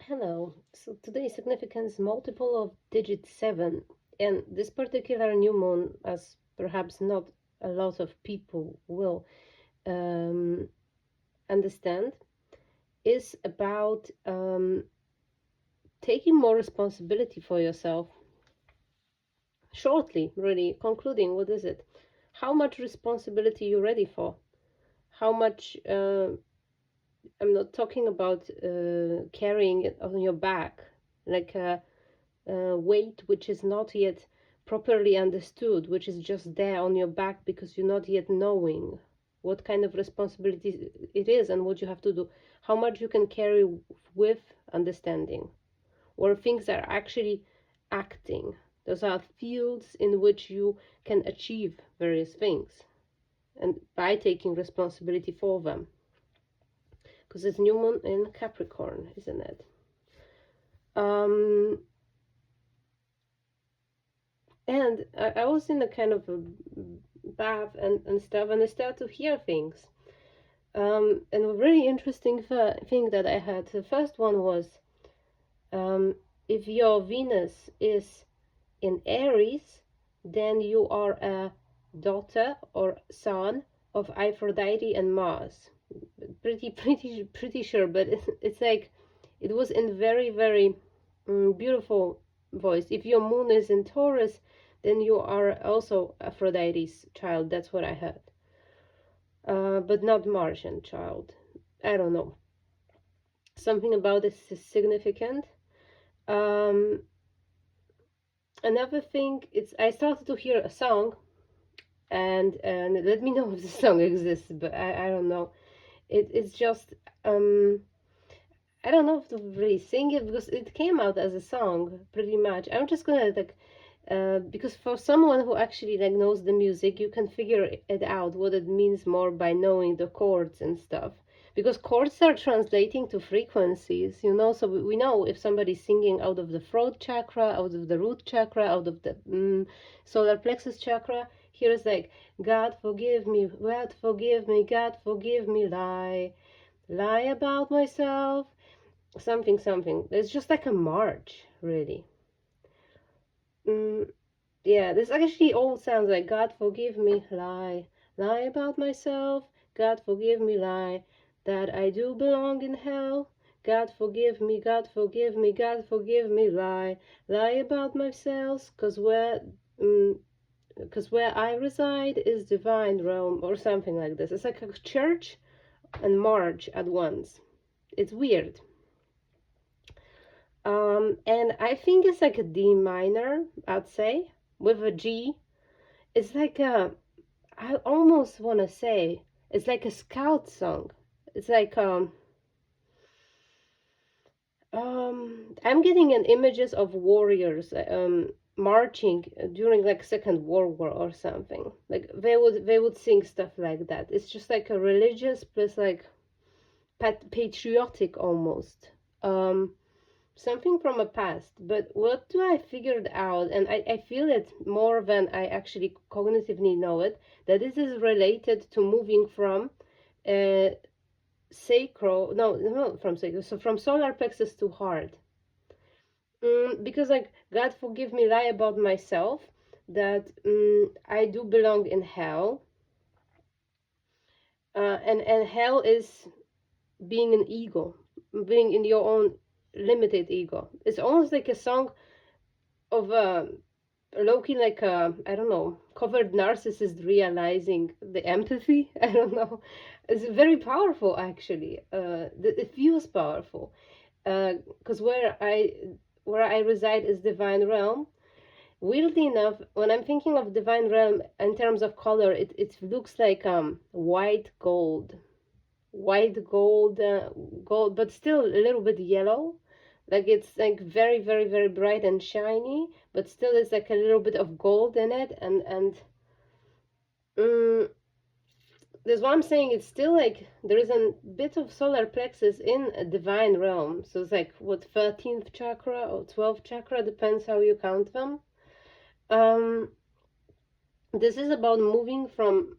Hello. So today's significance multiple of digit 7, and this particular new moon, as perhaps not a lot of people will um, understand, is about taking more responsibility for yourself. Shortly, really concluding, what is it? How much responsibility you're ready for? How much? I'm not talking about carrying it on your back, like weight which is not yet properly understood, which is just there on your back because you're not yet knowing what kind of responsibility it is and what you have to do, how much you can carry with understanding, or things are actually acting. Those are fields in which you can achieve various things, and by taking responsibility for them, because it's new moon in Capricorn, isn't it? And I was in a kind of a bath and stuff, and I started to hear things. And a really interesting thing that I had. The first one was, if your Venus is in Aries, then you are a daughter or son of Aphrodite and Mars. Pretty sure, but it's like it was in very, very beautiful voice. If your moon is in Taurus, then you are also Aphrodite's child. That's what I heard. But not Martian child. I don't know. Something about this is significant. Um, Another thing, it's I started to hear a song, and let me know if the song exists, but I don't know. It's just I don't know if to really sing it because it came out as a song pretty much. I'm just gonna like because for someone who actually like knows the music, you can figure it out what it means more by knowing the chords and stuff. Because chords are translating to frequencies, so we know if somebody's singing out of the throat chakra, out of the root chakra, out of the solar plexus chakra. Here is like, God forgive me, God forgive me, God forgive me, lie about myself, something, something. It's just like a march, really. Yeah, this actually all sounds like, God forgive me, lie about myself, God forgive me, lie, that I do belong in hell, God forgive me, God forgive me, God forgive me, lie about myself, cause where I reside is divine realm, or something like this. It's like a church and march at once. It's weird. And I think it's like a D minor, I'd say, with a G. It's like I almost want to say it's like a scout song. It's like I'm getting an images of warriors marching during like Second World War or something. Like they would sing stuff like that. It's just like a religious plus like patriotic almost. Something from a past, but what do I figured out, and I feel it more than I actually cognitively know it, that this is related to moving from uh, sacral, no, from sacral, so from solar plexus to heart. Because like, God forgive me, lie about myself, that I do belong in hell, and hell is being an ego, being in your own limited ego. It's almost like a song of Loki, like I don't know, covered narcissist realizing the empathy. I don't know. It's very powerful actually. It feels powerful. Because where I reside is divine realm. Weirdly enough, when I'm thinking of divine realm in terms of color, it looks like white gold, gold, but still a little bit yellow. Like it's like very, very, very bright and shiny, but still it's like a little bit of gold in it, and um, that's what I'm saying. It's still like there is a bit of solar plexus in a divine realm. So it's like what, 13th chakra or 12th chakra, depends how you count them. Um, this is about moving from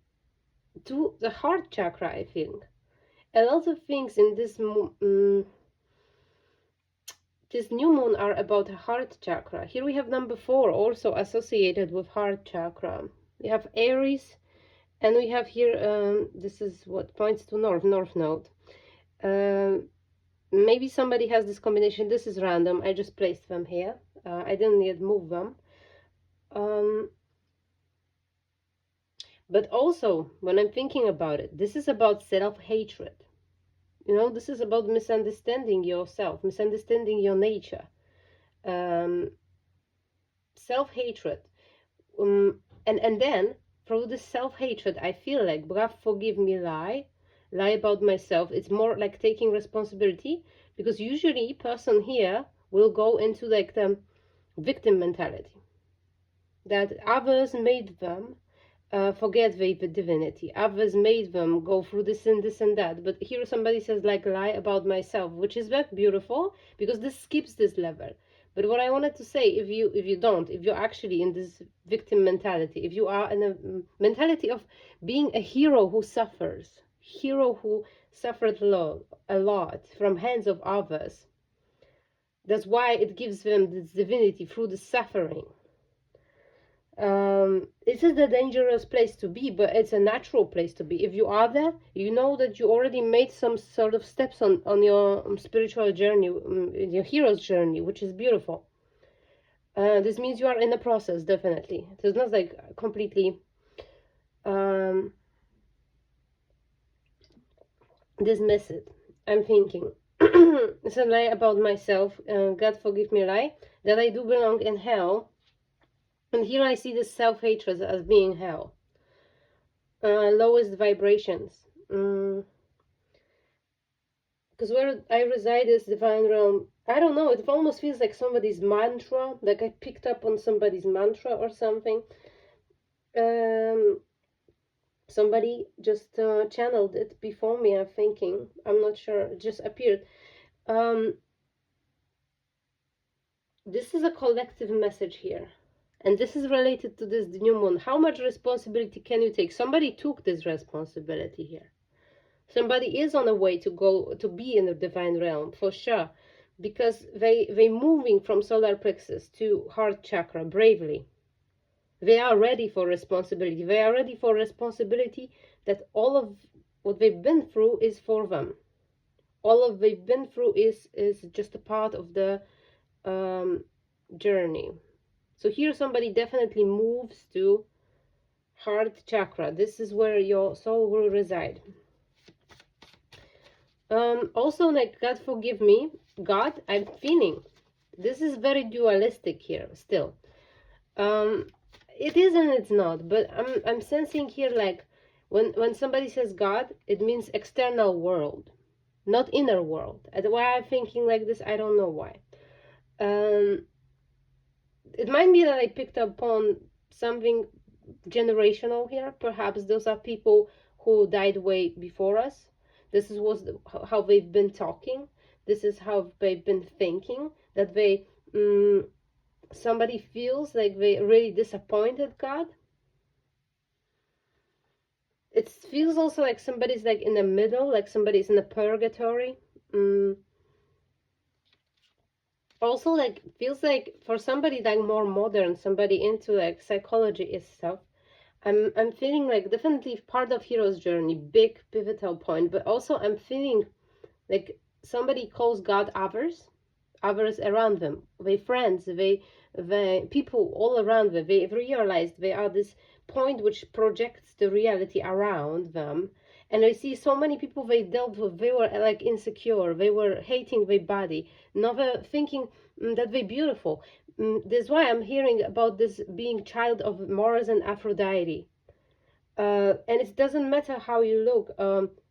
to the heart chakra, I think. A lot of things in this this new moon are about heart chakra. Here we have number 4 also associated with heart chakra. We have Aries, and we have here, this is what points to north node. Maybe somebody has this combination. This is random. I just placed them here. I didn't yet move them. But also, when I'm thinking about it, this is about self-hatred. You know, this is about misunderstanding yourself, misunderstanding your nature. Self-hatred. And then, through this self-hatred, I feel like, God forgive me, lie about myself. It's more like taking responsibility, because usually person here will go into like the victim mentality, that others made them forget the divinity, others made them go through this and this and that. But here somebody says like lie about myself, which is very beautiful, because this skips this level. But what I wanted to say, if you're actually in this victim mentality, if you are in a mentality of being a hero who suffers, hero who suffered a lot from hands of others, that's why it gives them this divinity through the suffering. This is a dangerous place to be, but it's a natural place to be. If you are there, you know that you already made some sort of steps on your spiritual journey, your hero's journey, which is beautiful. This means you are in the process, definitely. It's not like completely dismiss it. I'm thinking. It's a lie about myself. God forgive me, lie that I do belong in hell. And here I see this self-hatred as being hell. Lowest vibrations. Because where I reside is divine realm. I don't know, it almost feels like somebody's mantra, like I picked up on somebody's mantra or something. Somebody just channeled it before me, I'm thinking. I'm not sure, it just appeared. This is a collective message here. And this is related to this new moon. How much responsibility can you take? Somebody took this responsibility here. Somebody is on a way to go to be in the divine realm, for sure. Because they moving from solar plexus to heart chakra bravely. They are ready for responsibility. They are ready for responsibility, that all of what they've been through is for them. All of they've been through is just a part of the journey. So here somebody definitely moves to heart chakra. This is where your soul will reside. Also, like, God forgive me, God, I'm feeling. This is very dualistic here still. It is and it's not, but I'm sensing here, like, when somebody says God, it means external world, not inner world. And why I'm thinking like this, I don't know why. It might be that I picked up on something generational here. Perhaps those are people who died way before us. This is how they've been talking. This is how they've been thinking. That they, somebody feels like they really disappointed God. It feels also like somebody's like in the middle, like somebody's in a purgatory. Also, like, feels like for somebody like more modern, somebody into like psychology and stuff, I'm feeling like definitely part of hero's journey, big pivotal point. But also I'm feeling like somebody calls God others around them, they friends, they people all around them. They realized they are this point which projects the reality around them. And I see so many people they dealt with, they were like insecure, they were hating their body, never thinking that they're beautiful. That's why I'm hearing about this being child of Mars and Aphrodite. And it doesn't matter how you look.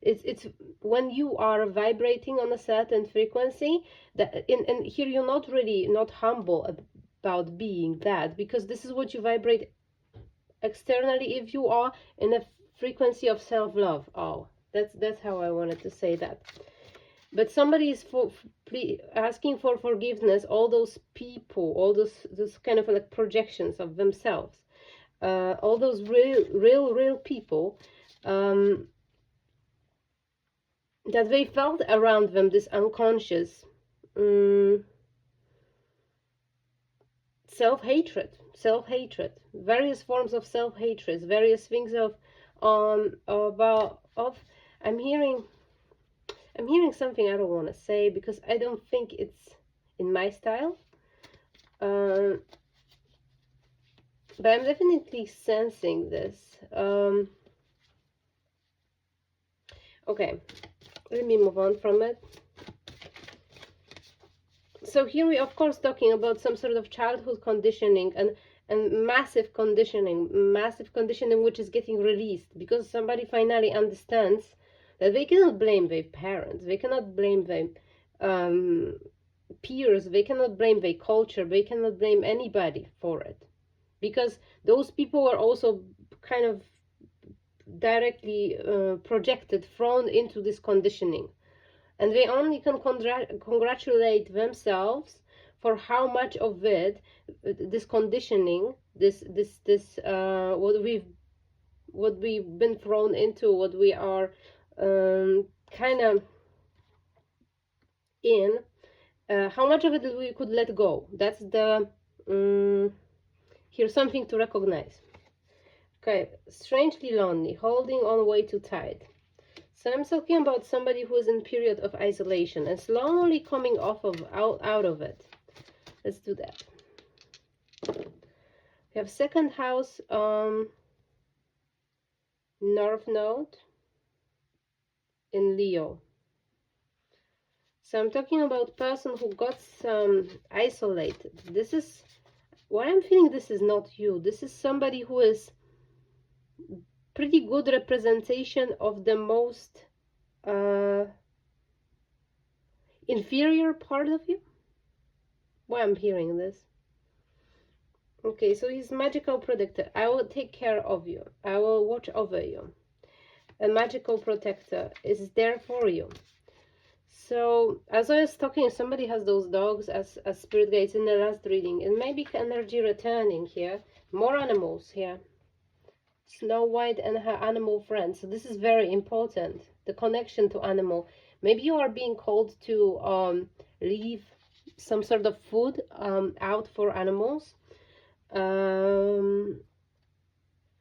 It's when you are vibrating on a certain frequency, that and here you're not humble about being that, because this is what you vibrate externally if you are in a frequency of self-love. Oh, that's how I wanted to say that. But somebody is asking for forgiveness, all those people, all those kind of like projections of themselves, all those real people, that they felt around them, this unconscious, self-hatred, various forms of self-hatred, various things of about of I'm hearing something I don't want to say because I don't think it's in my style. But I'm definitely sensing this. Okay, let me move on from it. So here we of course talking about some sort of childhood conditioning and massive conditioning which is getting released because somebody finally understands that they cannot blame their parents, they cannot blame their peers, they cannot blame their culture, they cannot blame anybody for it, because those people were also kind of directly projected, thrown into this conditioning. And they only can congratulate themselves for how much of it, this conditioning, what we've been thrown into, what we are kind of in, how much of it we could let go. That's the here's something to recognize. Okay, strangely lonely, holding on way too tight. So I'm talking about somebody who is in period of isolation and slowly coming off of out of it. Let's do that. We have second house North Node in Leo. So I'm talking about person who got isolated. This is what I'm feeling. This is not you. This is somebody who is pretty good representation of the most inferior part of you. Why I'm hearing this. Okay, so he's magical protector. I will take care of you. I will watch over you. A magical protector is there for you. So as I was talking, somebody has those dogs as spirit guides in the last reading. It may be energy returning here. More animals here. Snow White and her animal friends. So this is very important. The connection to animal. Maybe you are being called to leave some sort of food out for animals. Or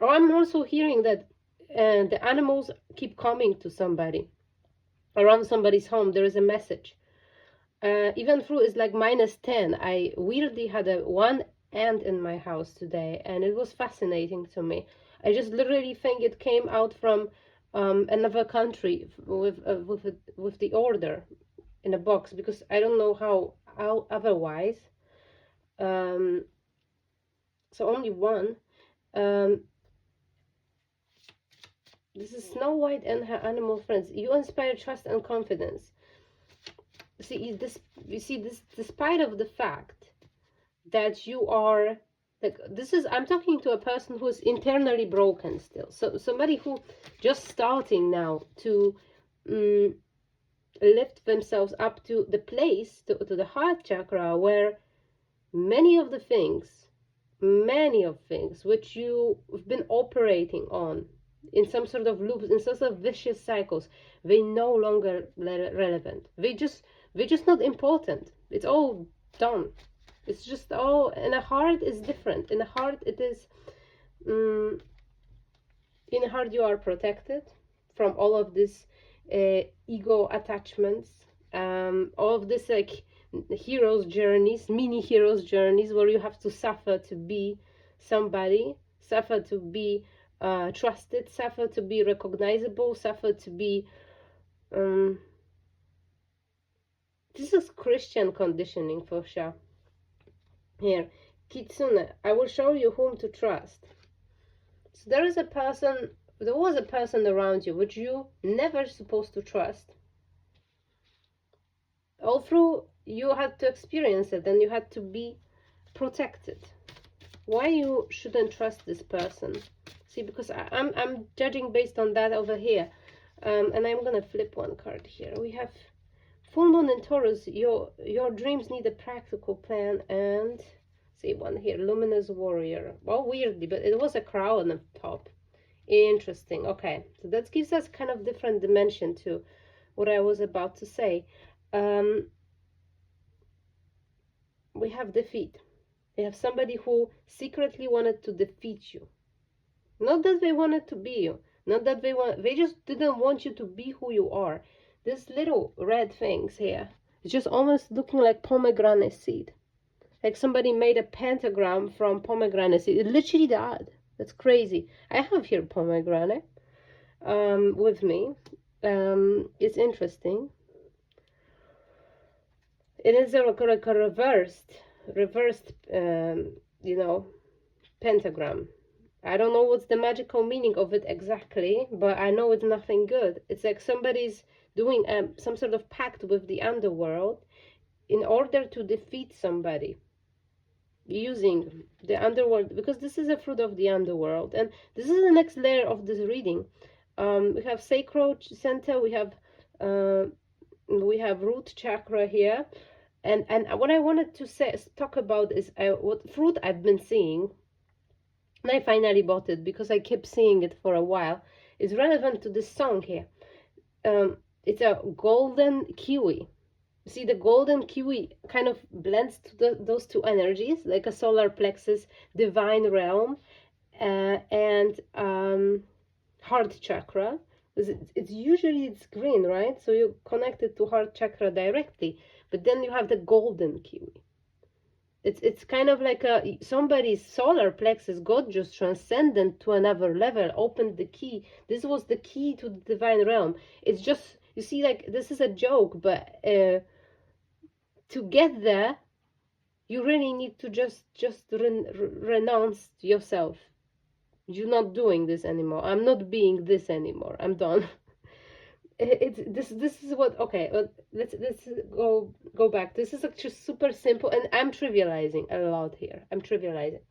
I'm also hearing that the animals keep coming to somebody. Around somebody's home, there is a message. Even though it's like -10, I weirdly had one ant in my house today, and it was fascinating to me. I just literally think it came out from another country with the order in a box, because I don't know how otherwise. So only one. This is Snow White and her animal friends. You inspire trust and confidence. See this. You see this, despite of the fact that you are like this is. I'm talking to a person who is internally broken still. So somebody who just starting now to lift themselves up to the place to the heart chakra where many of things which you've been operating on in some sort of loops, in some sort of vicious cycles, they no longer relevant. They're just not important. It's all done. It's just all. In a heart is different. In a heart it is. In a heart you are protected from all of this ego attachments, all of this like heroes journeys, mini heroes journeys, where you have to suffer to be somebody, suffer to be trusted, suffer to be recognizable, suffer to be this is Christian conditioning for sure. Here, Kitsune, I will show you whom to trust. So there was a person around you which you never supposed to trust. All through you had to experience it, and you had to be protected. Why you shouldn't trust this person? See, because I'm judging based on that over here, and I'm gonna flip one card here. We have full moon in Taurus. Your dreams need a practical plan, and see one here, luminous warrior. Well, weirdly, but it was a crown on the top. Interesting. Okay, so that gives us kind of different dimension to what I was about to say. We have defeat You have somebody who secretly wanted to defeat you. Not that they wanted to be you. Not that they just didn't want you to be who you are. These little red things here, it's just almost looking like pomegranate seed. Like somebody made a pentagram from pomegranate seed. It literally that. That's crazy. I have here pomegranate with me. It's interesting. It is like a reversed, you know, pentagram. I don't know what's the magical meaning of it exactly, but I know it's nothing good. It's like somebody's doing some sort of pact with the underworld in order to defeat somebody, using the underworld, because this is a fruit of the underworld. And this is the next layer of this reading. We have sacral center, we have root chakra here, and what I wanted to talk about is what fruit I've been seeing. And I finally bought it because I kept seeing it for a while. It's relevant to this song here. It's a golden kiwi. See, the golden kiwi kind of blends to those two energies, like a solar plexus, divine realm, and heart chakra. It's usually it's green, right? So you connect it to heart chakra directly, but then you have the golden kiwi. It's kind of like somebody's solar plexus got just transcendent to another level, opened the key. This was the key to the divine realm. It's just, you see, like, this is a joke, but to get there, you really need to just renounce yourself. You're not doing this anymore. I'm not being this anymore. I'm done. This is what, okay, let's go back. This is actually super simple, and I'm trivializing a lot here. I'm trivializing.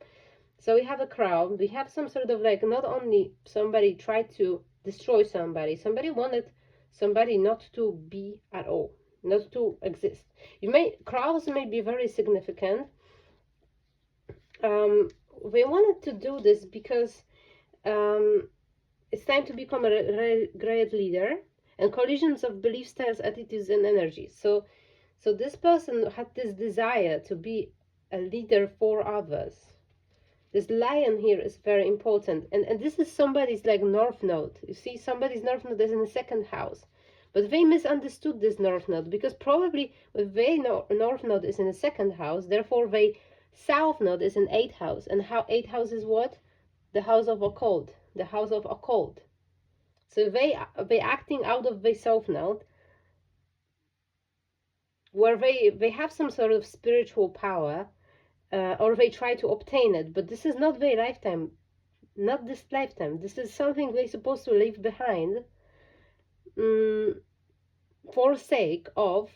So we have a crown. We have some sort of, like, not only somebody tried to destroy somebody wanted somebody not to be at all, not to exist. Crowns may be very significant. They wanted to do this because it's time to become a great leader, and collisions of belief styles, attitudes, and energies. So this person had this desire to be a leader for others. This lion here is very important, and this is somebody's, like, north node. You see, somebody's north node is in the second house, but they misunderstood this north node, because probably if their north node is in the second house, therefore their south node is in 8th house. And how 8th house is what? The house of occult, the house of occult. So they acting out of their south node, where they have some sort of spiritual power, or they try to obtain it, but this is not their lifetime, not this lifetime. This is something they're supposed to leave behind, for sake of,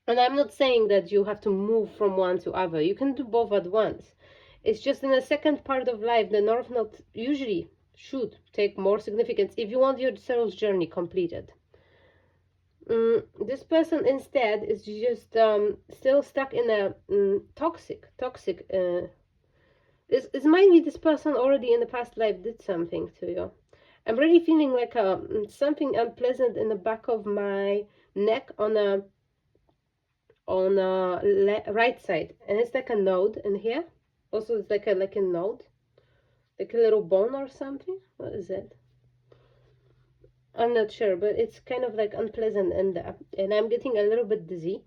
and I'm not saying that you have to move from one to other. You can do both at once. It's just in the second part of life, the north node usually should take more significance if you want your soul's journey completed. This person instead is just still stuck in a toxic. It might be this person already in the past life did something to you. I'm really feeling like something unpleasant in the back of my neck on a right side, and it's like a node in here. Also, it's like a node, like a little bone or something. What is it? I'm not sure, but it's kind of like unpleasant in there, and I'm getting a little bit dizzy.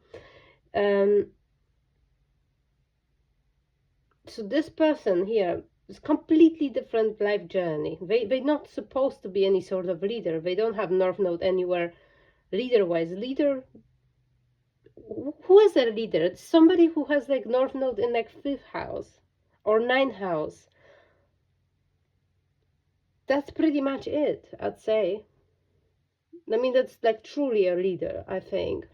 So this person here is completely different life journey. They're not supposed to be any sort of leader. They don't have north node anywhere leader-wise. Leader, who is a leader? It's somebody who has, like, north node in, like, 5th house or 9th house. That's pretty much it, I'd say. I mean, that's, like, truly a leader, I think.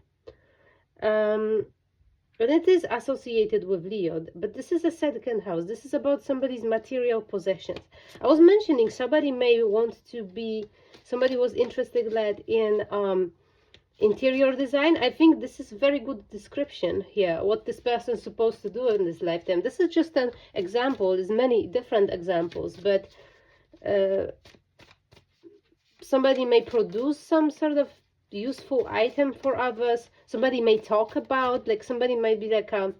But it is associated with Leo, but this is a second house. This is about somebody's material possessions. I was mentioning somebody may want to be, somebody was interested, like, in interior design. I think this is very good description here, what this person is supposed to do in this lifetime. This is just an example. There's many different examples, but somebody may produce some sort of useful item for others. Somebody may talk about, like, somebody might be like a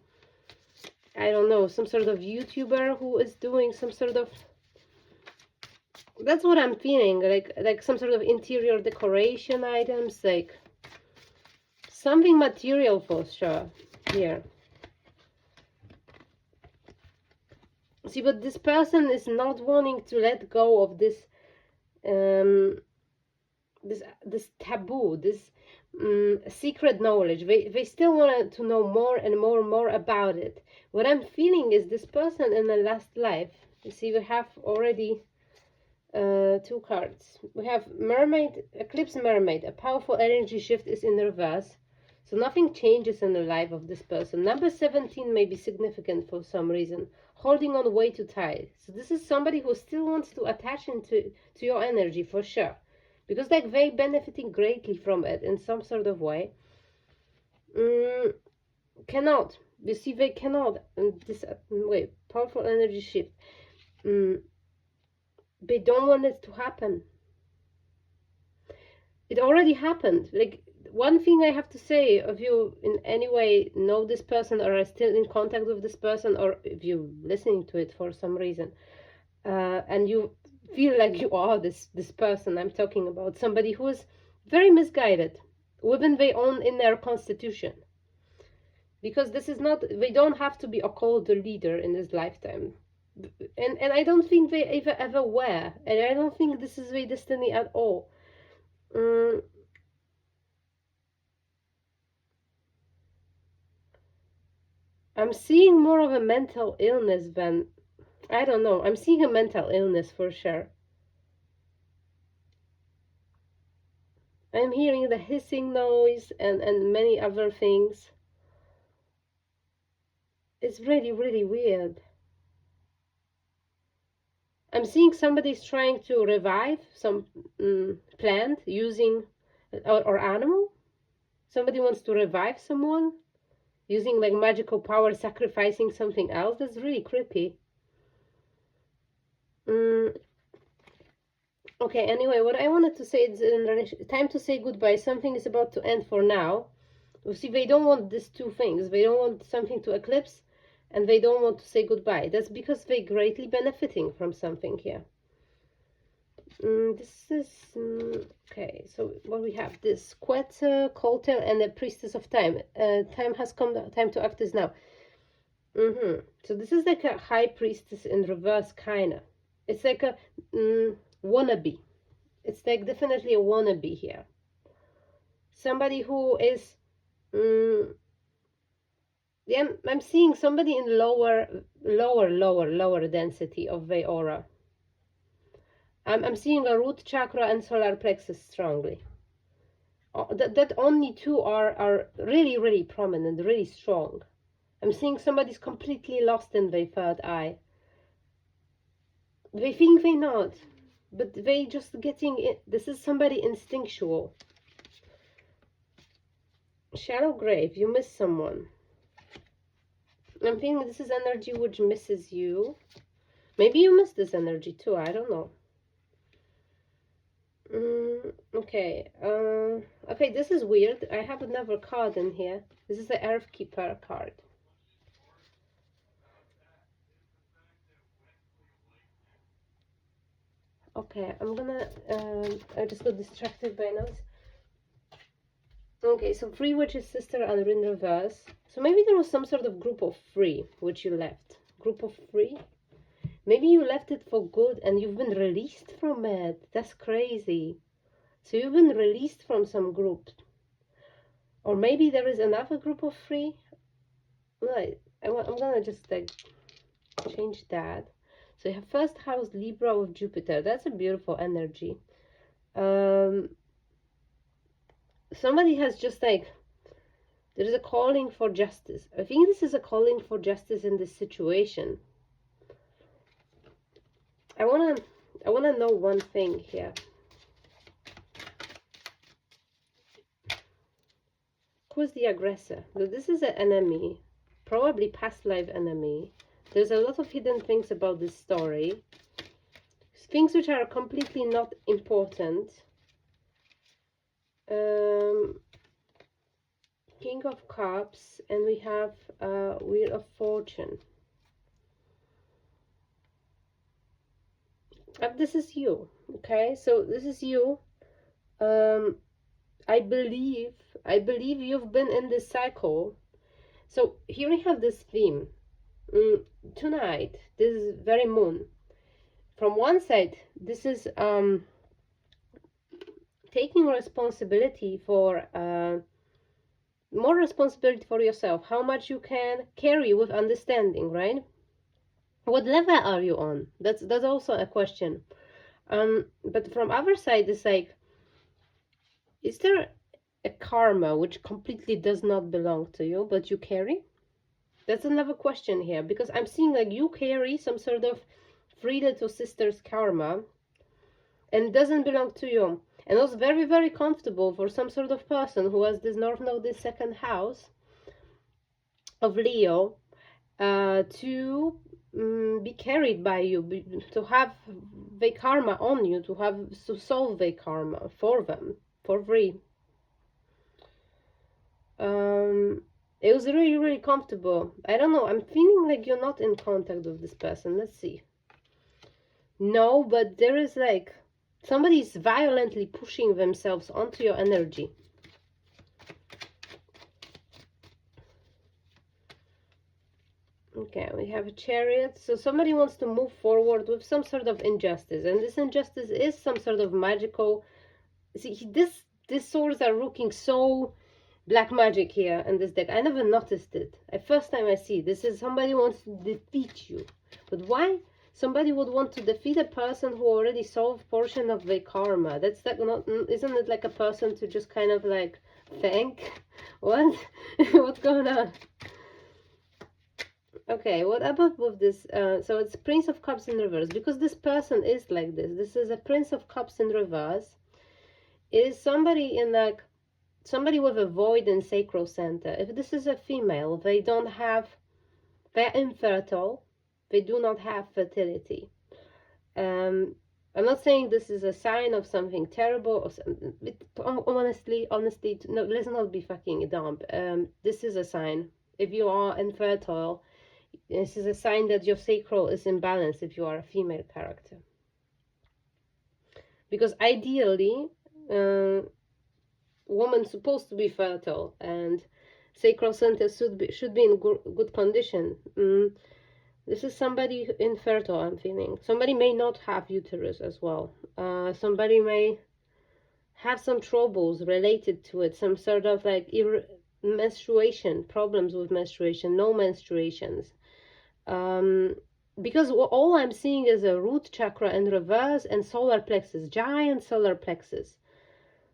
I don't know, some sort of YouTuber who is doing some sort of, that's what I'm feeling, like some sort of interior decoration items, like something material for sure here. See, but this person is not wanting to let go of this this taboo, this secret knowledge. They still want to know more and more about it. What I'm feeling is this person in the last life. You see, we have already two cards. We have Mermaid, Eclipse Mermaid. A powerful energy shift is in reverse. So nothing changes in the life of this person. Number 17 may be significant for some reason. Holding on way too tight. So this is somebody who still wants to attach into your energy for sure. Because like they benefiting greatly from it in some sort of way. Cannot. You see, they cannot. This wait, powerful energy shift. They don't want it to happen. It already happened. Like, one thing I have to say, if you in any way know this person or are still in contact with this person, or if you're listening to it for some reason, and you feel like you are this person I'm talking about, somebody who is very misguided within their own inner constitution, because this is not, they don't have to be a cult leader in this lifetime, and I don't think they ever were, and I don't think this is their destiny at all. I'm seeing more of a mental illness than, I don't know, I'm seeing a mental illness for sure. I'm hearing the hissing noise and many other things. It's really, really weird. I'm seeing somebody's trying to revive some plant using, or animal. Somebody wants to revive someone using like magical power, sacrificing something else. That's really creepy. Okay, anyway, what I wanted to say is time to say goodbye. Something is about to end for now. You see, they don't want these two things. They don't want something to eclipse, and they don't want to say goodbye. That's because they're greatly benefiting from something here. This is okay. So what we have, this Quetzal, Coltel, and the Priestess of Time. Time has come. Time to act is now. So this is like a High Priestess in reverse, kinda. It's like a wannabe. It's like definitely a wannabe here. Somebody who is yeah, I'm seeing somebody in lower density of the aura. I'm seeing a root chakra and solar plexus strongly. That only two are really prominent, really strong. I'm seeing somebody's completely lost in their third eye. They think they're not, but they just getting it. This is somebody instinctual. Shallow grave, you miss someone. I'm feeling this is energy which misses you. Maybe you miss this energy too, I don't know. Okay, okay, this is weird. I have another card in here. This is the Earth Keeper card. Okay, I'm gonna, I just got distracted by noise. Okay, so three witches, sister, and in reverse. So maybe there was some sort of group of three which you left. Group of three? Maybe you left it for good and you've been released from it. That's crazy. So you've been released from some group. Or maybe there is another group of three. Right, I'm gonna just like change that. So you have first house Libra with Jupiter. That's a beautiful energy. Somebody has just like, there is a calling for justice. I think this is a calling for justice in this situation. I wanna know one thing here. Who's the aggressor? So this is an enemy, probably past life enemy. There's a lot of hidden things about this story. Things which are completely not important. King of Cups, and we have Wheel of Fortune. This is you, okay? So this is you. I believe you've been in this cycle. So here we have this theme. Tonight, this is very moon. From one side, this is taking responsibility for more responsibility for yourself, how much you can carry with understanding, right? What level are you on? That's also a question. But from other side, it's like, is there a karma which completely does not belong to you, but you carry? That's another question here, because I'm seeing like you carry some sort of three little sisters karma, and it doesn't belong to you. And it was very, very comfortable for some sort of person who has this North Node, this second house of Leo, to be carried by you, to have the karma on you, to solve the karma for them, for free. It was really, really comfortable. I don't know, I'm feeling like you're not in contact with this person. Let's see. No, but there is like somebody is violently pushing themselves onto your energy. Okay, we have a Chariot. So somebody wants to move forward with some sort of injustice, and this injustice is some sort of magical. See, these swords are looking so black magic here in this deck. I never noticed it. The first time I see this is somebody wants to defeat you. But why somebody would want to defeat a person who already solved portion of their karma? That's like not, isn't it like a person to just kind of like thank? What? What's going on? Okay, what about with this? So it's Prince of Cups in reverse, because this person is like this. This is a Prince of Cups in reverse. It is somebody in like, somebody with a void in sacral center. If this is a female, they don't have, they're infertile. They do not have fertility. I'm not saying this is a sign of something terrible. Or something, honestly, no, let's not be fucking dumb. This is a sign. If you are infertile, this is a sign that your sacral is imbalanced if you are a female character. Because ideally, woman's supposed to be fertile and sacral center should be in good condition. This is somebody infertile, I'm feeling. Somebody may not have uterus as well. Somebody may have some troubles related to it, some sort of like menstruation, problems with menstruation, no menstruations. Because all I'm seeing is a root chakra in reverse and solar plexus, giant solar plexus.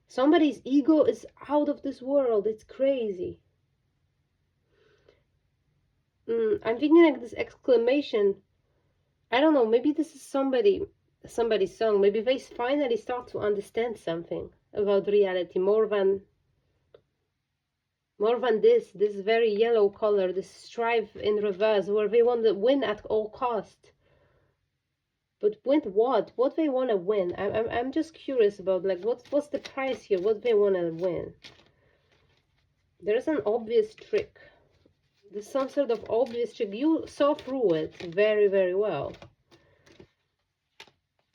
Somebody's ego is out of this world. It's crazy. I'm thinking like this exclamation. I don't know, maybe this is somebody's song. Maybe they finally start to understand something about reality more than this very yellow color, this strife in reverse, where they want to win at all cost. But win what? What they want to win? I'm just curious about like what's the price here? What they want to win? There's an obvious trick. There's some sort of obvious trick. You saw through it very, very well.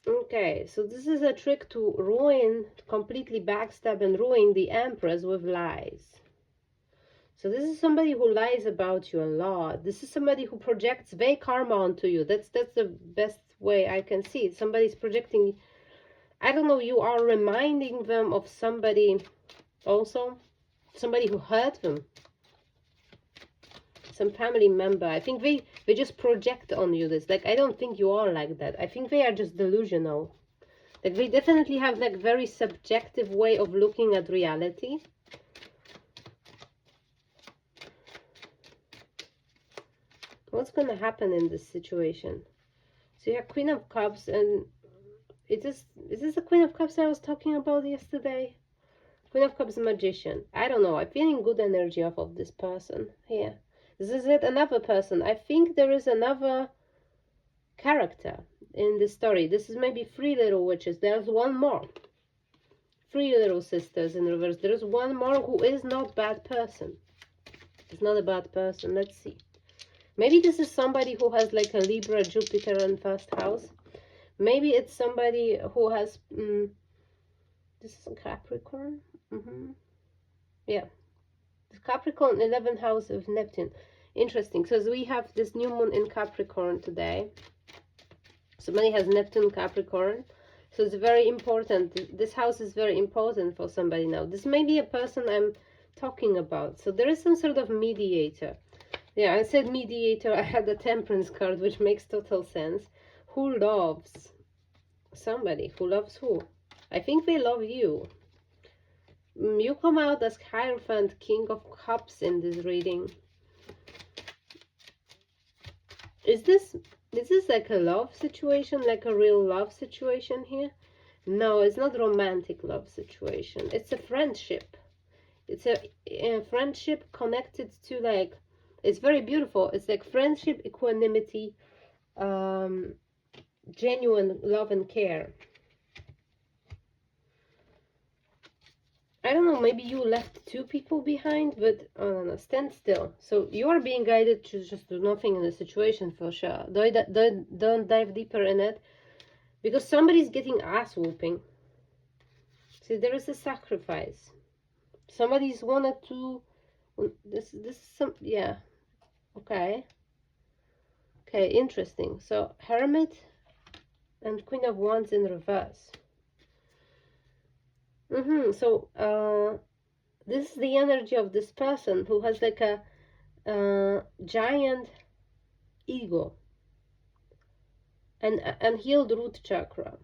Okay, so this is a trick to ruin, completely backstab and ruin the Empress with lies. So this is somebody who lies about you a lot. This is somebody who projects their karma onto you. That's the best way I can see it. Somebody's projecting, I don't know, you are reminding them of somebody also. Somebody who hurt them. Some family member. I think they just project on you this. Like, I don't think you are like that. I think they are just delusional. Like, they definitely have like very subjective way of looking at reality. What's going to happen in this situation? So you have Queen of Cups, and is this the Queen of Cups I was talking about yesterday? Queen of Cups, Magician. I don't know. I'm feeling good energy off of this person here. This is it, another person. I think there is another character in this story. This is maybe 3 little witches. There's one more. 3 little sisters in reverse. There's one more who is not bad person. It's not a bad person. Let's see. Maybe this is somebody who has like a Libra, Jupiter in first house. Maybe it's somebody who has... this is a Capricorn. Yeah. Capricorn, 11th house of Neptune. Interesting. So we have this new moon in Capricorn today. Somebody has Neptune, Capricorn. So it's very important. This house is very important for somebody now. This may be a person I'm talking about. So there is some sort of mediator. Yeah, I said mediator. I had the Temperance card, which makes total sense. Who loves somebody? Who loves who? I think they love you. You come out as Hierophant, King of Cups in this reading. Is this like a love situation, like a real love situation here? No, it's not romantic love situation. It's a friendship. It's a friendship connected to like, it's very beautiful. It's like friendship, equanimity, genuine love and care. I don't know, maybe you left 2 people behind, but no, stand still. So you are being guided to just do nothing in the situation for sure. Don't dive deeper in it, because somebody's getting ass whooping. See, there is a sacrifice. Somebody's wanted to... This is some... Yeah. Okay. Okay, interesting. So, Hermit and Queen of Wands in reverse. So, this is the energy of this person who has like a giant ego and unhealed root chakra.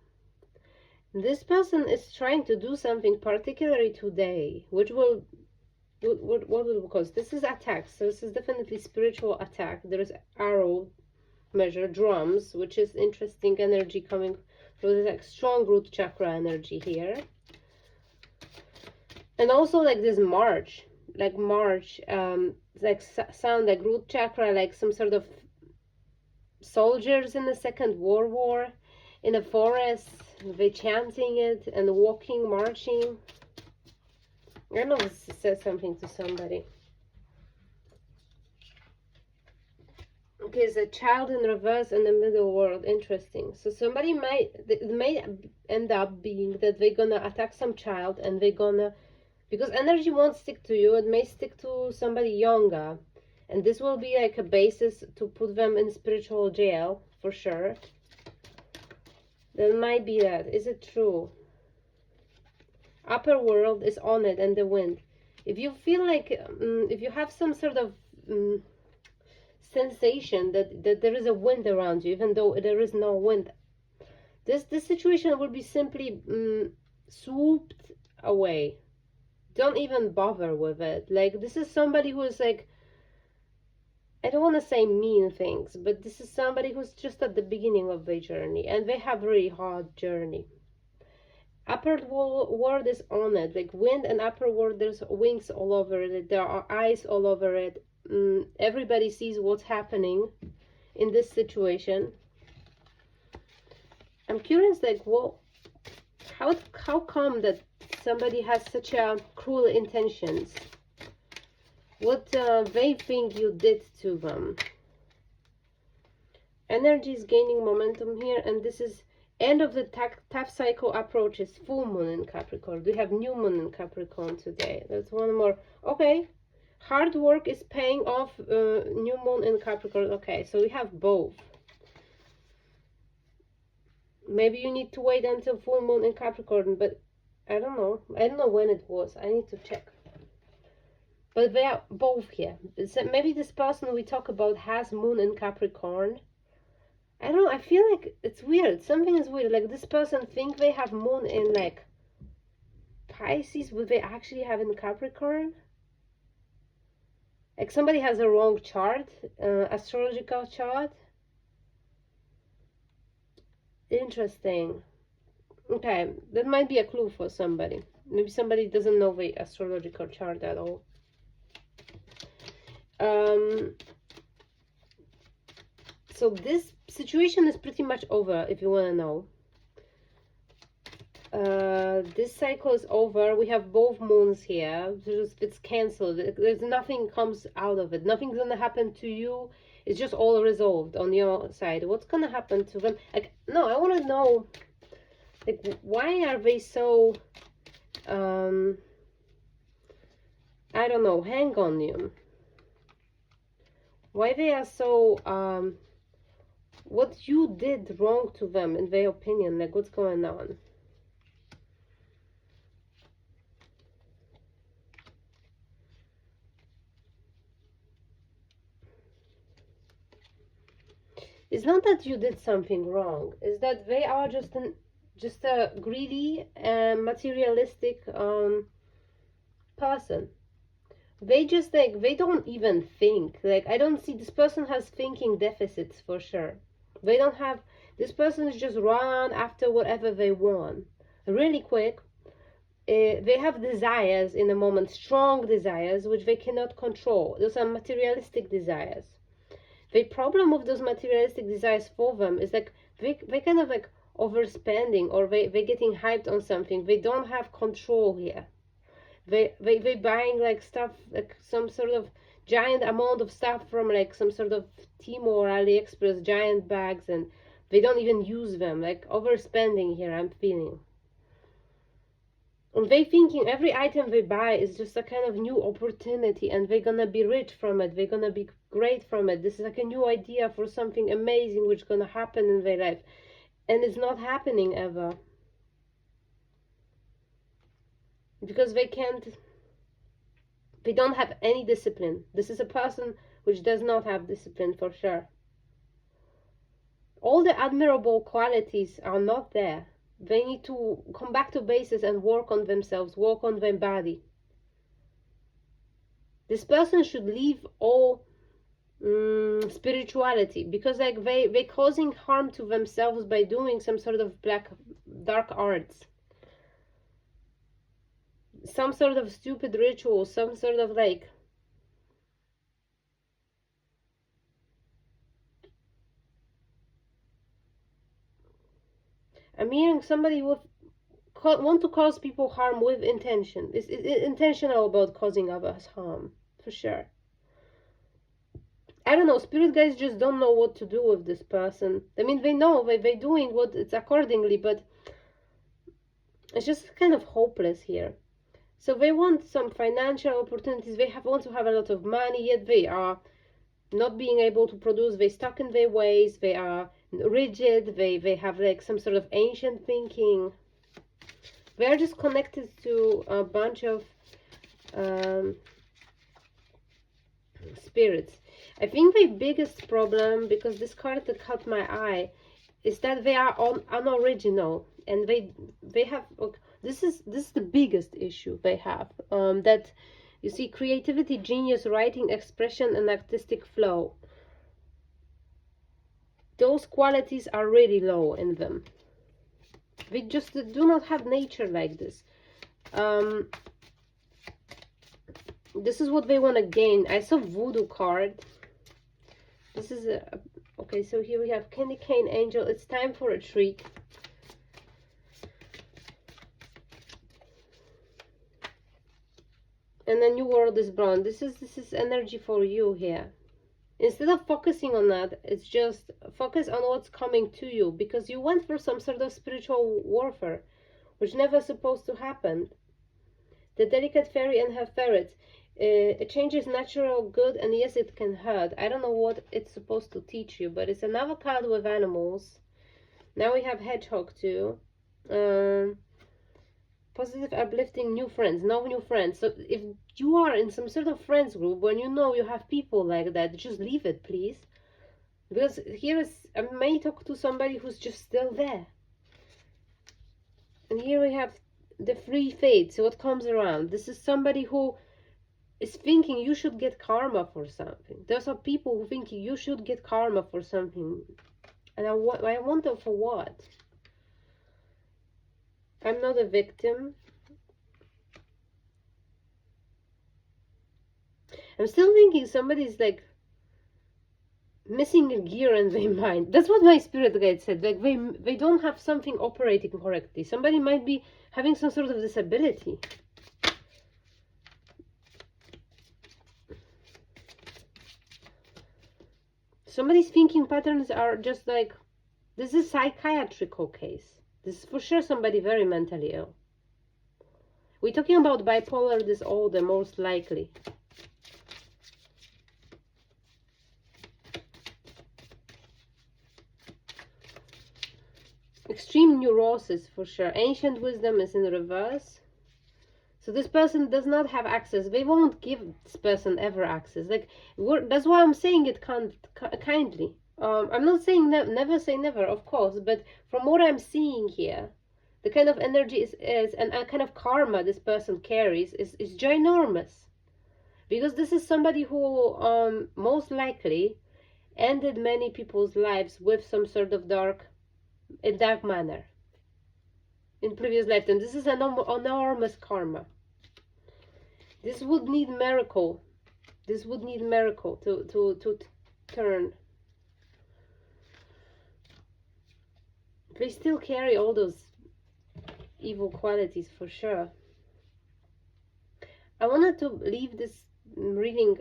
This person is trying to do something particularly today, which will, what will cause? This is attack, so this is definitely spiritual attack. There is arrow measure, drums, which is interesting energy coming from this like strong root chakra energy here. And also like this march, like sound like root chakra, like some sort of soldiers in the Second World War in a forest, they chanting it and walking, marching. I don't know if this says something to somebody. Okay, it's a child in reverse in the middle world. Interesting. So somebody it may end up being that they're gonna attack some child and they're gonna, because energy won't stick to you, it may stick to somebody younger. And this will be like a basis to put them in spiritual jail, for sure. That might be that. Is it true? Upper world is on it and the wind. If you feel like, if you have some sort of sensation that there is a wind around you, even though there is no wind, this situation will be simply swooped away. Don't even bother with it. Like, this is somebody who is like, I don't want to say mean things, but this is somebody who's just at the beginning of their journey, and they have a really hard journey. Upper world is on it, like wind and upper world, there's wings all over it, there are eyes all over it. Everybody sees what's happening in this situation. I'm curious, like, well, how come that somebody has such a cruel intentions? What they think you did to them. Energy is gaining momentum here, and this is end of the tough cycle approaches. Full moon in Capricorn. We have new moon in Capricorn today. That's one more. Okay, hard work is paying off. New moon in Capricorn. Okay, so we have both. Maybe you need to wait until full moon in Capricorn, but I don't know. I don't know when it was. I need to check. But they are both here. So maybe this person we talk about has moon in Capricorn. I don't know. I feel like it's weird. Something is weird. Like, this person think they have moon in like Pisces, but they actually have in Capricorn. Like, somebody has a wrong chart, astrological chart. Interesting. Okay, that might be a clue for somebody. Maybe somebody doesn't know the astrological chart at all. So this situation is pretty much over, if you want to know. this cycle is over. We have both moons here. It's cancelled. There's nothing comes out of it. Nothing's gonna happen to you. It's just all resolved on your side. What's gonna happen to them? Like, no, I want to know, like, why are they so I don't know, hang on you? Why they are so what you did wrong to them in their opinion? Like, what's going on? It's not that you did something wrong. It's that they are just a greedy and materialistic person. They just, like, they don't even think. Like, I don't see, this person has thinking deficits for sure. They don't have, this person is just run after whatever they want really quick. They have desires in a moment, strong desires which they cannot control. Those are materialistic desires. The problem with those materialistic desires for them is, like, they kind of like overspending, or they getting hyped on something. They don't have control here. They buying like stuff, like some sort of giant amount of stuff from like some sort of Timo or AliExpress, giant bags, and they don't even use them. Like, overspending here, I'm feeling. And they thinking every item they buy is just a kind of new opportunity, and they're gonna be rich from it. They're gonna be great from it. This is like a new idea for something amazing which gonna happen in their life, and it's not happening ever, because they don't have any discipline. This is a person which does not have discipline for sure. All the admirable qualities are not there. They need to come back to basics and work on themselves, work on their body. This person should leave all spirituality, because like they causing harm to themselves by doing some sort of dark arts, some sort of stupid ritual, some sort of like, I'm hearing somebody with want to cause people harm with intention. It's intentional about causing others harm for sure. I don't know, spirit guys just don't know what to do with this person. I mean, they know they're doing what it's accordingly, but it's just kind of hopeless here. So they want some financial opportunities. They want to have a lot of money, yet they are not being able to produce. They're stuck in their ways. They are rigid. They have like some sort of ancient thinking. They are just connected to a bunch of spirits. I think the biggest problem, because this card that caught my eye, is that they are unoriginal, and they have, this is the biggest issue they have, that you see, creativity, genius, writing, expression, and artistic flow, those qualities are really low in them. They just do not have nature like this. This is what they want to gain. I saw voodoo card. This is a, okay, so here we have candy cane angel. It's time for a treat. And the new world is born. This is energy for you here. Instead of focusing on that, it's just focus on what's coming to you, because you went through some sort of spiritual warfare, which never supposed to happen. The delicate fairy and her ferrets. It changes natural good, and yes, it can hurt. I don't know what it's supposed to teach you, but it's another card with animals. Now we have hedgehog too. Positive, uplifting, new friends. No new friends. So if you are in some sort of friends group, when you know you have people like that, just leave it, please. Because here is, I may talk to somebody who's just still there. And here we have the free fate. So what comes around? This is somebody who is thinking you should get karma for something. Those are people who think you should get karma for something. And I wonder for what? I'm not a victim. I'm still thinking somebody's like missing a gear in their mind. That's what my spirit guide said. Like they don't have something operating correctly. Somebody might be having some sort of disability. Somebody's thinking patterns are just like, this is a psychiatrical case. This is for sure somebody very mentally ill. We're talking about bipolar disorder, most likely. Extreme neurosis for sure. Ancient wisdom is in reverse. So this person does not have access. They won't give this person ever access. Like, that's why I'm saying it kindly. I'm not saying never say never, of course, but from what I'm seeing here, the kind of energy is and a kind of karma this person carries is ginormous. Because this is somebody who most likely ended many people's lives with some sort of dark manner in previous lifetime. This is an enormous karma. This would need miracle. This would need miracle to turn. They still carry all those evil qualities for sure. I wanted to leave this reading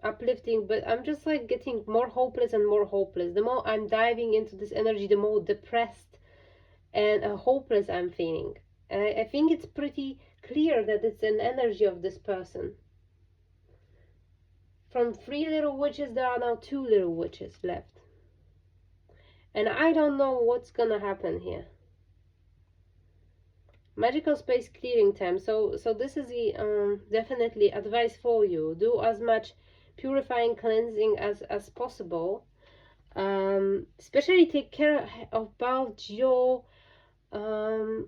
uplifting, but I'm just like getting more hopeless and more hopeless. The more I'm diving into this energy, the more depressed and hopeless I'm feeling. And I think it's pretty clear that it's an energy of this person. From 3 little witches, there are now 2 little witches left. And I don't know what's gonna happen here. Magical space clearing time. So this is the definitely advice for you. Do as much purifying, cleansing as possible. Especially take care about your well,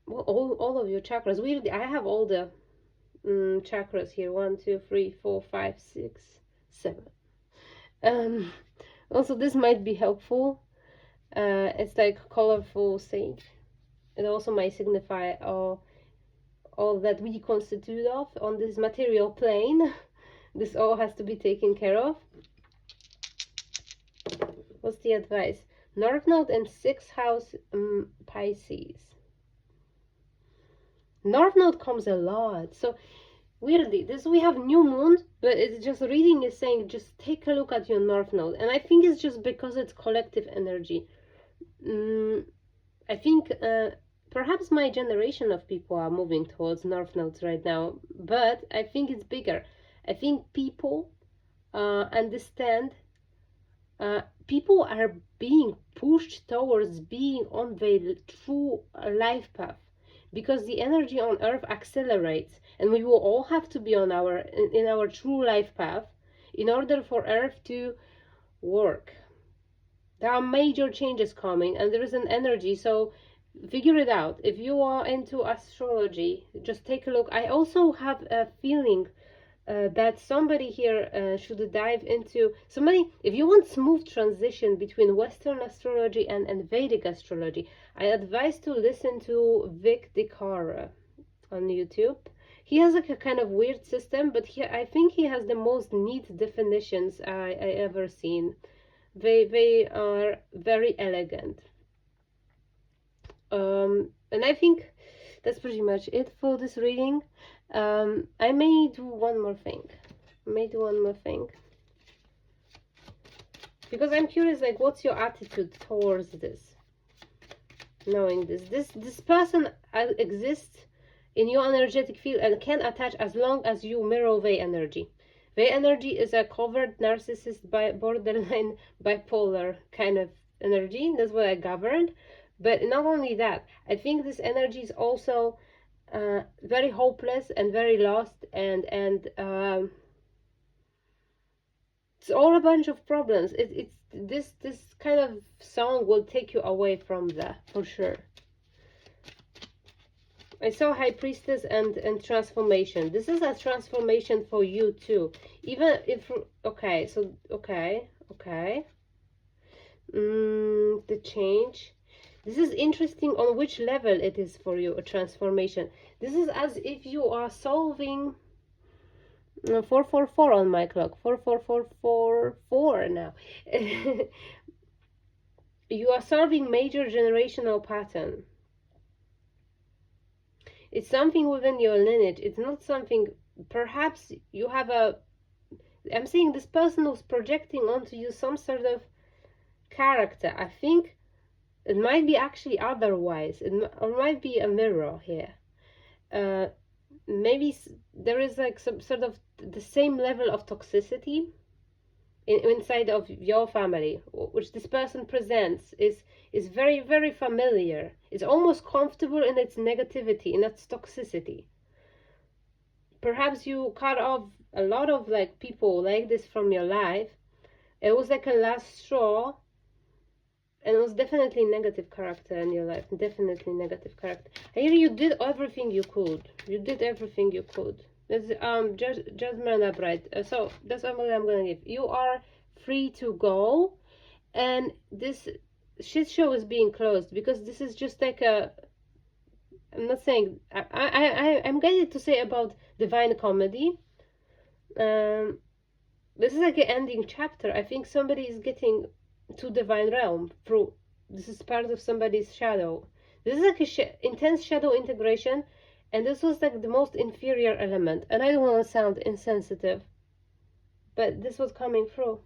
all of your chakras. Weirdly, I have all the chakras here. 1, 2, 3, 4, 5, 6, 7. Also, this might be helpful. It's like colorful sage. It also might signify all that we constitute of on this material plane. This all has to be taken care of. What's the advice? North Node and 6th house Pisces. North Node comes a lot. So weirdly, we have new moon, but it's just reading is saying just take a look at your North Node. And I think it's just because it's collective energy. I think perhaps my generation of people are moving towards North Nodes right now, but I think it's bigger. I think people understand, people are being pushed towards being on their true life path, because the energy on Earth accelerates, and we will all have to be on in our true life path in order for Earth to work. There are major changes coming, and there is an energy, so figure it out. If you are into astrology, just take a look. I also have a feeling that somebody here should dive into if you want smooth transition between Western astrology and Vedic astrology, I advise to listen to Vic Dikara on YouTube. He has like a kind of weird system, but I think he has the most neat definitions I ever seen. They are very elegant. And I think that's pretty much it for this reading. I may do one more thing. Because I'm curious, like, what's your attitude towards this? Knowing this person exists in your energetic field and can attach as long as you mirror their energy. Their energy is a covered narcissist, borderline bipolar kind of energy. That's what I gathered. But not only that, I think this energy is also very hopeless and very lost, and it's all a bunch of problems. This kind of song will take you away from that for sure. I saw High Priestess and transformation. This is a transformation for you too. Even if okay. The change. This is interesting on which level it is for you, a transformation. This is as if you are solving 444 on my clock. 44444 now. You are solving major generational pattern. It's something within your lineage. It's not something, perhaps you have a, I'm seeing this person who's projecting onto you some sort of character. I think it might be actually otherwise. Or might be a mirror here. Maybe there is like some sort of the same level of toxicity inside of your family, which this person presents, is very, very familiar. It's almost comfortable in its negativity, in its toxicity. Perhaps you cut off a lot of like people like this from your life. It was like a last straw, and it was definitely negative character in your life. Definitely negative character. Here you did everything you could. You did everything you could. That's judgment upright. So that's all I'm gonna give. You are free to go, and this shit show is being closed, because this is just like a, I'm not saying, I'm going to say about divine comedy. This is like an ending chapter. I think somebody is getting to divine realm through, this is part of somebody's shadow. This is like a intense shadow integration, and this was like the most inferior element. And I don't want to sound insensitive, but this was coming through.